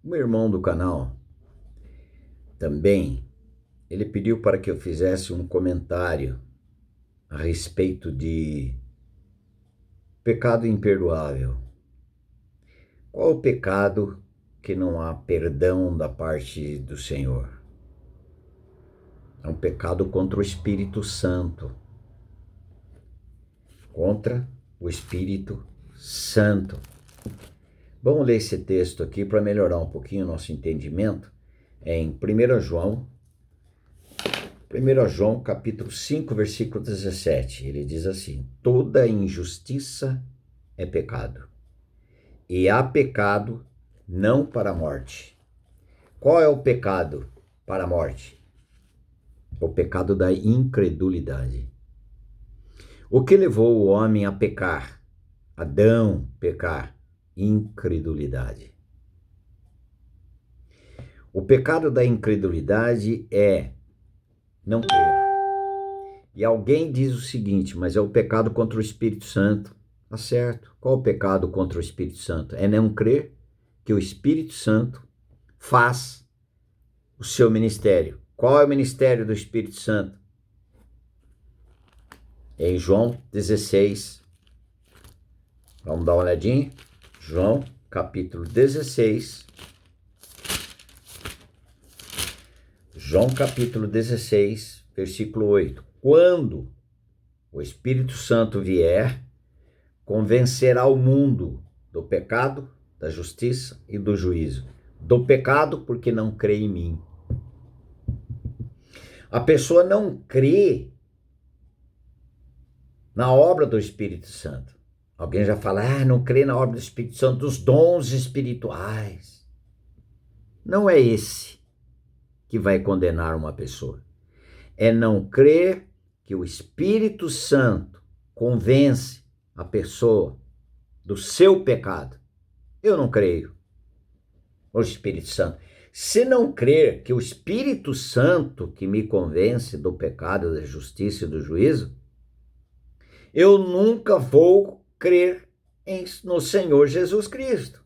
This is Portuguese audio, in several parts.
Um irmão do canal também, ele pediu para que eu fizesse um comentário a respeito de pecado imperdoável. Qual o pecado que não há perdão da parte do Senhor? É um pecado contra o Espírito Santo. Contra o Espírito Santo. Vamos ler esse texto aqui para melhorar um pouquinho o nosso entendimento. É em 1 João capítulo 5, versículo 17. Ele diz assim: toda injustiça é pecado, e há pecado não para a morte. Qual é o pecado para a morte? O pecado da incredulidade. O que levou o homem a pecar? Adão pecar? Incredulidade. O pecado da incredulidade é não crer. E alguém diz o seguinte, mas é o pecado contra o Espírito Santo. Tá certo. Qual o pecado contra o Espírito Santo? É não crer que o Espírito Santo faz o seu ministério. Qual é o ministério do Espírito Santo? Em João 16. Vamos dar uma olhadinha? João, capítulo 16. João, capítulo 16, versículo 8. Quando o Espírito Santo vier, convencerá o mundo do pecado, da justiça e do juízo. Do pecado, porque não crê em mim. A pessoa não crê na obra do Espírito Santo. Alguém já fala, não crê na obra do Espírito Santo, dos dons espirituais. Não é esse que vai condenar uma pessoa. É não crer que o Espírito Santo convence a pessoa do seu pecado. Eu não creio. O Espírito Santo. Se não crer que o Espírito Santo que me convence do pecado, da justiça e do juízo, eu nunca vou crer no Senhor Jesus Cristo.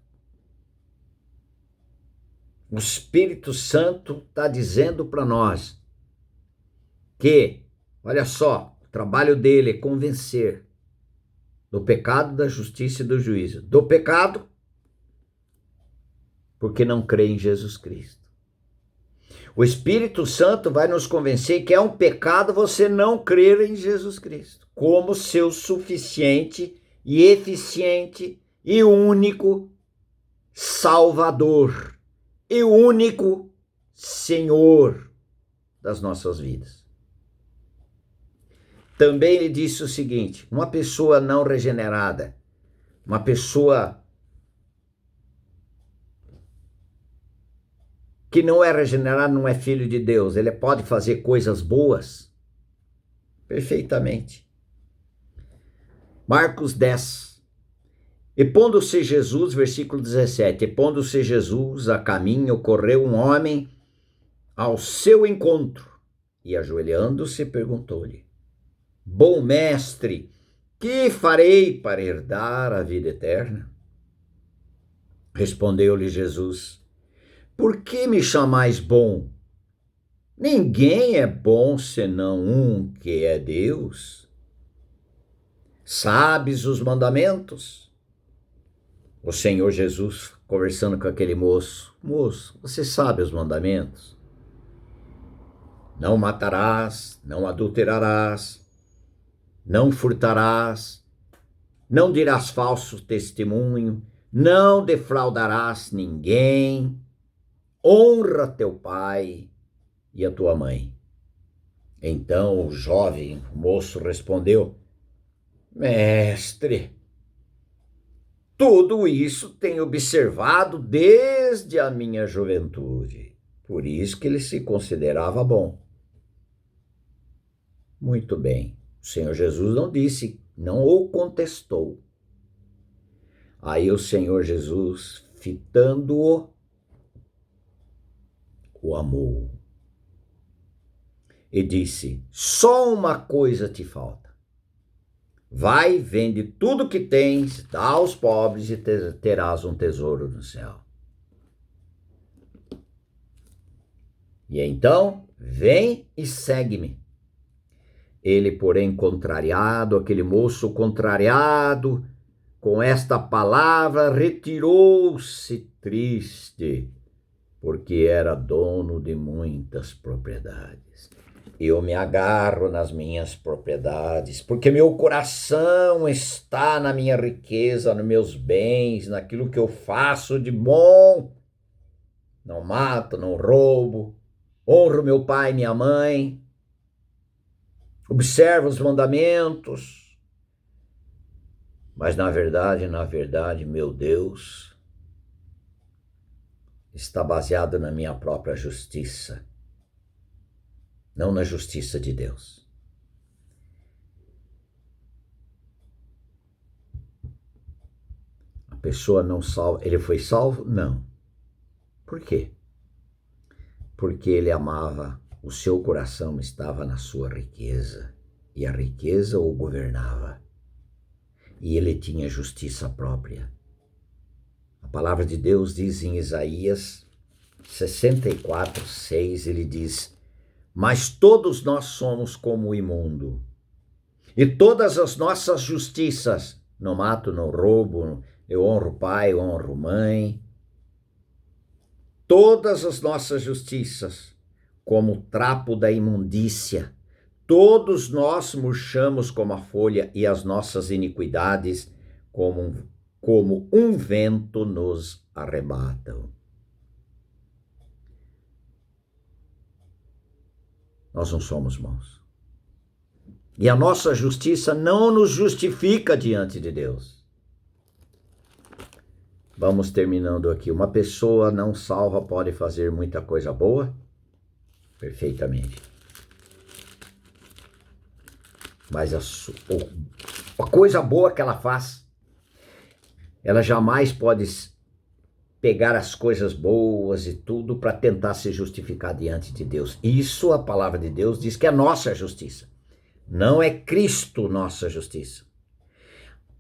O Espírito Santo está dizendo para nós que, olha só, o trabalho dele é convencer do pecado, da justiça e do juízo. Do pecado, porque não crê em Jesus Cristo. O Espírito Santo vai nos convencer que é um pecado você não crer em Jesus Cristo como seu suficiente e eficiente e único Salvador e único Senhor das nossas vidas. Também ele disse o seguinte: uma pessoa não regenerada, uma pessoa que não é regenerado, não é filho de Deus, ele pode fazer coisas boas? Perfeitamente. Marcos 10. E pondo-se Jesus, versículo 17, e pondo-se Jesus a caminho, correu um homem ao seu encontro, e ajoelhando-se, perguntou-lhe: bom mestre, que farei para herdar a vida eterna? Respondeu-lhe Jesus: por que me chamais bom? Ninguém é bom senão um que é Deus. Sabes os mandamentos? O Senhor Jesus conversando com aquele moço: moço, você sabe os mandamentos? Não matarás, não adulterarás, não furtarás, não dirás falso testemunho, não defraudarás ninguém, honra teu pai e a tua mãe. Então o jovem moço respondeu: mestre, tudo isso tenho observado desde a minha juventude. Por isso que ele se considerava bom. Muito bem. O Senhor Jesus não disse, não o contestou. Aí o Senhor Jesus, fitando-o, o amou. E disse: só uma coisa te falta. Vai, vende tudo que tens, dá aos pobres e terás um tesouro no céu. E então, vem e segue-me. Ele, porém, contrariado, aquele moço contrariado com esta palavra, retirou-se triste, porque era dono de muitas propriedades. Eu me agarro nas minhas propriedades, porque meu coração está na minha riqueza, nos meus bens, naquilo que eu faço de bom. Não mato, não roubo, honro meu pai e minha mãe, observo os mandamentos. Mas na verdade, meu Deus está baseado na minha própria justiça, não na justiça de Deus. A pessoa não salva, ele foi salvo? Não. Por quê? Porque ele amava, o seu coração estava na sua riqueza, e a riqueza o governava. E ele tinha justiça própria. A palavra de Deus diz em Isaías 64:6, ele diz: mas todos nós somos como o imundo, e todas as nossas justiças, não mato, não roubo, eu honro pai, eu honro mãe, todas as nossas justiças, como o trapo da imundícia, todos nós murchamos como a folha, e as nossas iniquidades como um vento nos arrebatam. Nós não somos bons. E a nossa justiça não nos justifica diante de Deus. Vamos terminando aqui. Uma pessoa não salva pode fazer muita coisa boa? Perfeitamente. Mas a coisa boa que ela faz, ela jamais pode pegar as coisas boas e tudo para tentar se justificar diante de Deus. Isso a palavra de Deus diz que é nossa justiça. Não é Cristo nossa justiça.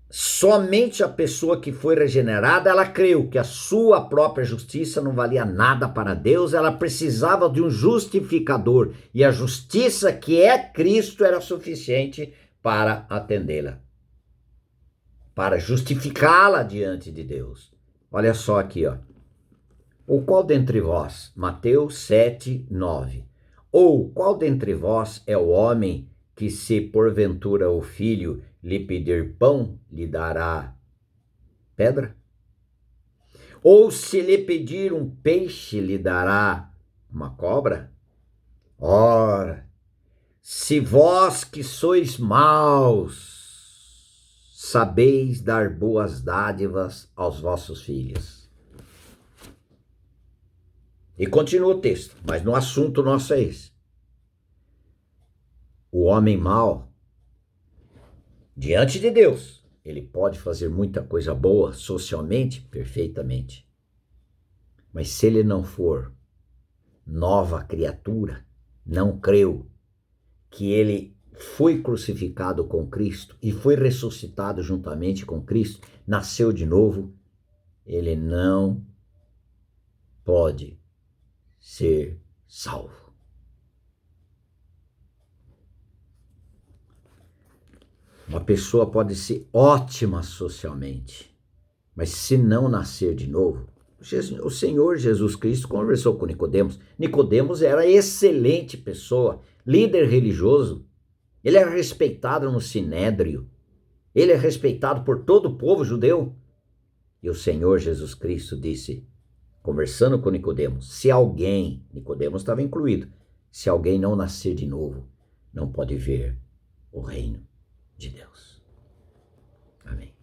Somente a pessoa que foi regenerada, ela creu que a sua própria justiça não valia nada para Deus, ela precisava de um justificador, e a justiça que é Cristo era suficiente para atendê-la, para justificá-la diante de Deus. Olha só aqui, ó. Ou qual dentre vós, Mateus 7:9, ou qual dentre vós é o homem que, se porventura o filho lhe pedir pão, lhe dará pedra? Ou se lhe pedir um peixe, lhe dará uma cobra? Ora, se vós que sois maus, sabeis dar boas dádivas aos vossos filhos. E continua o texto, mas no assunto nosso é esse. O homem mau, diante de Deus, ele pode fazer muita coisa boa socialmente, perfeitamente. Mas se ele não for nova criatura, não creu que ele foi crucificado com Cristo e foi ressuscitado juntamente com Cristo, nasceu de novo, ele não pode ser salvo. Uma pessoa pode ser ótima socialmente, mas se não nascer de novo, o Senhor Jesus Cristo conversou com Nicodemos. Nicodemos era excelente pessoa, líder religioso. Ele é respeitado no Sinédrio. Ele é respeitado por todo o povo judeu. E o Senhor Jesus Cristo disse, conversando com Nicodemos, se alguém, Nicodemos estava incluído, se alguém não nascer de novo, não pode ver o reino de Deus. Amém.